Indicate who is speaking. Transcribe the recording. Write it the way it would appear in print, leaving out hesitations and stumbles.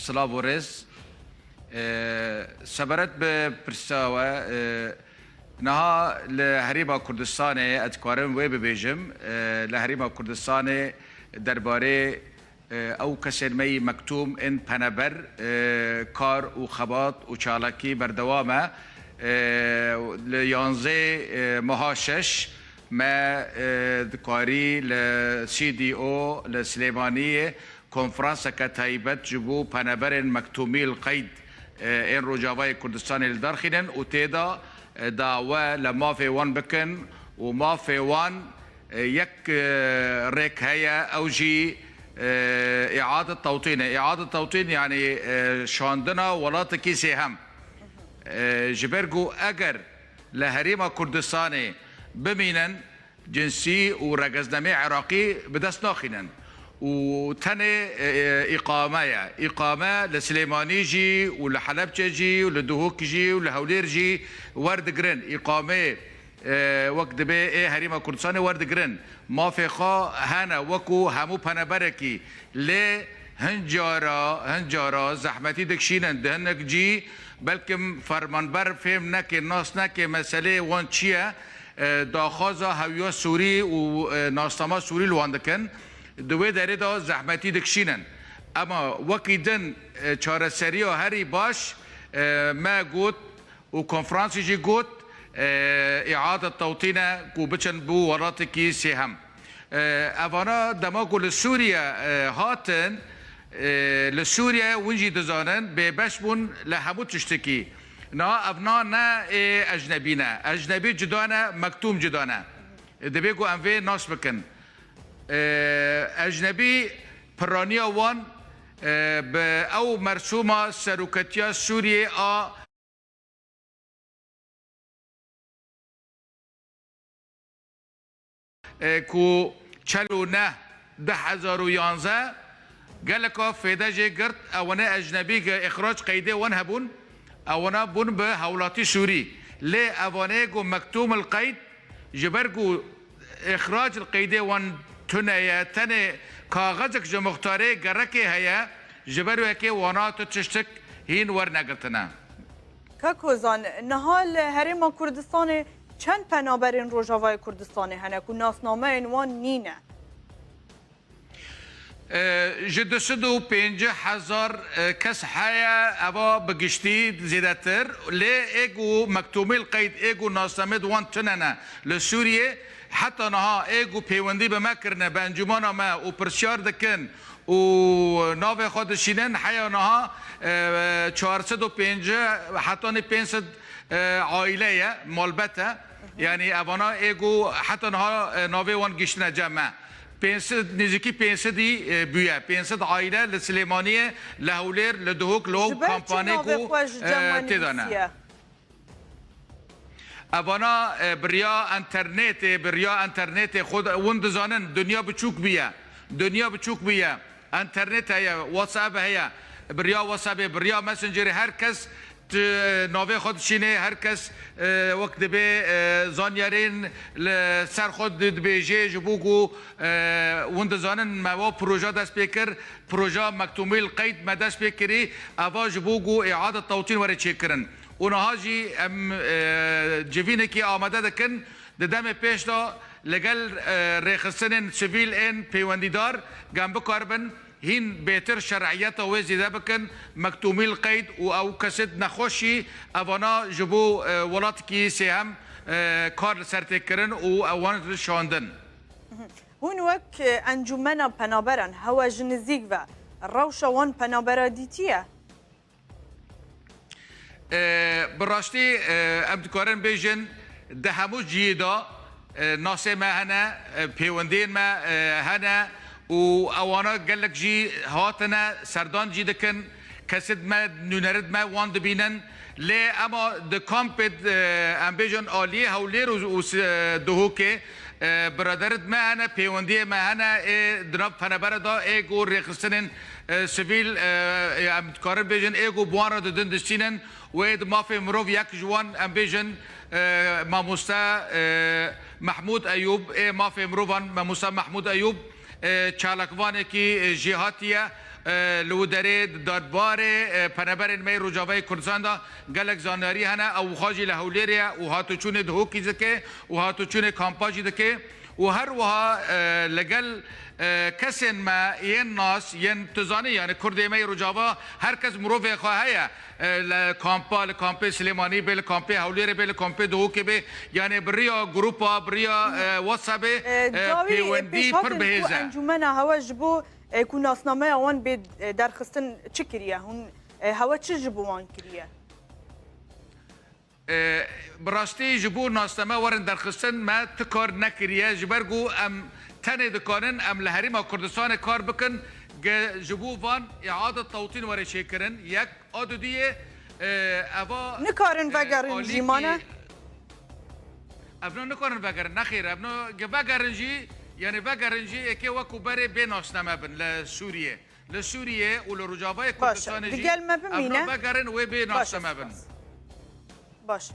Speaker 1: سلاوريز سبرت ببرساوة نها لهريما كردستاني اتكارم وي ببيجم لهريما كردستاني درباره او كسلمي مكتوم ان پنبر کار و خبات و چالاکی بردوامه لیانزه مهاشش ما دکاری لسی دی او لسلیمانی کنفرانس کتایبت جبو پنبر مکتومی القید این رجاوای کردستان الدارخینن و تیدا دعوه لما في وان بكن وما في وان يك ريك هيا اوجي اعاده توطين يعني شاندنا ولاتكي سهم جبرجو اجر لهريما كردستاني بمينن جنسي ورجزنامي عراقي بدس ناخينن وتاني إقامة لسليماني جي ولحلبجة جي ولدهوك جي ولهولير جي ورد جرين إقامة وقت بي هريما كردستاني ورد جرين ما في خا هنا وكو همو پنبركي لي هنجارا زحمتي دكشينن دهنك جي بلكم فرمانبر فهم نكي ناس نكي مسألة وان چيه داخازا هويا سوري وناستما سوري لواندكن دوی داره دا زحمتی دکشینن اما وکیدن چاره سری هری باش ما گوت و کنفرانسی جی گوت اعاده توطینه کو بچن بو وراتکی سهم اوانا دماغو لسوریا هاتن لسوریا ونجی دزانن به بشبون لحمود تشتکی نا افنا نه اجنبی جدانه مکتوم جدانه دبیگو انوی ناس بکن اجنبي برانيا وان او مرسومه سروكتيا سوريا كو چلونه 1011 قالك فيدا جي قرت اونا اجنبي اخراج قيده وان هبون اونا بون بهولاتي سوري ليه اونا جو مكتوم القيد جبرجو اخراج القيده وان تنايا تني كاغزك جو مختاري قركي هيا جبرو هكي وانات تشتك هين ورنقلتنا
Speaker 2: كاكوزان نهال هريما كردستاني چند پنابرین روجاوای کردستانی هنه که ناسنامه اینوان نینه؟
Speaker 1: جدسد و 50,000 کس حیا اوا بگشتی زیاده تر لی ایگو مکتومی القید ایگو ناسنامه دوان تننه لسوریه حتى نها ايجو بيوندي بمكرنا بانجمانا ما وبرشار دكن ونافي خودشينن حيا نها 450 حتى 500 عائلة مالبته يعني ابانا ايجو حتى نها نافي وان جشنا جمع 500 نزكي 500 دي بيا 500 عائلة لسليمانية لهولير لدهوك لو كامبانيكو تدانا اوانا بریا انترنت خود وند زانن دنیا بچوک بیا انترنت هيا واتساب هيا بریا واتساب بریا مسنجر هر کس ناوی خود شینه هر کس وقت به زانیارین سر خود بیجه جبوگو وند زانن ما پروژه دست بکر پروژه مکتومی القید ما دست بکری اوا جبوگو اعاده توطین وره چیکرن اونها جی ام جوینه کی آماده دکن ددم پیش دا لگل ریخستن سیویل این پیوندیدار گم بکاربن هین بهتر شرعیت و زیاده بکن مکتومی القید و او کسد نخوشی اوانا جبو ولات کی سهم کار سرت کرن و اوان شاندن
Speaker 2: هون وک انجمنا پنابرن هوا جنزیک و روش وان پنابرا دیتیه
Speaker 1: براستی امتکارن بیجن ده همو جیدا ناسه ما هنه پیوندین ما هنه و اوانا قالك جي هاتنا سردان جي دكن كسد ما نونرد ما وان دبينن لي اما د كومبيد امبيجن الي هولير و دهوكي برادرت ما انا بيوندي ما انا درب فنبر دا ايجو ريخستنن سيفيل امتكارن بيجن ايجو بوانا ددن دستينن ويد ما في مروف يك جوان امبيجن ماموستا محمود ايوب ما في مروفان ماموستا محمود ايوب چالکوانه کی جهاتیه لودره دادباره پنبرین می روجاوی کردستان دا گلک زاناری هنه او خاجی لهولریه و هاتو چون دهوکی دکه و هاتو چون کامپاجی دکه و هر وها لگل کسین ما ین ناس ین تزانی یعنی کردی می روجاوا هر کس مروف خواهیه لکامپ سلیمانی به لکامپ هولیر به لکامپ دهوکی به یعنی بریا گروپا بریا واتساپ پیوندی پر بهزه
Speaker 2: انجمن هوا جبو کو ناسنامه اوان به درخستن چی کریه هون هوا چه جبو وان کریه
Speaker 1: براستی جبو ناسنامه ورن درخستن ما تکار نکریه جبرگو ام تنه دکانن ام لحریم کردستان کار بکن جبو وان اعاده توطین وره شکرن یک آدو دیه اوا
Speaker 2: نکارن وگرن جیمانه
Speaker 1: ابنا نکارن وگرن نخیر ابنا وگرن جی يعني بقرنجي اكي وكو بري بين اسنما بن لسوريا ولرجاباي كردستان جي
Speaker 2: بقال ما بمينه
Speaker 1: بقرن وبين اسنما بن
Speaker 2: باش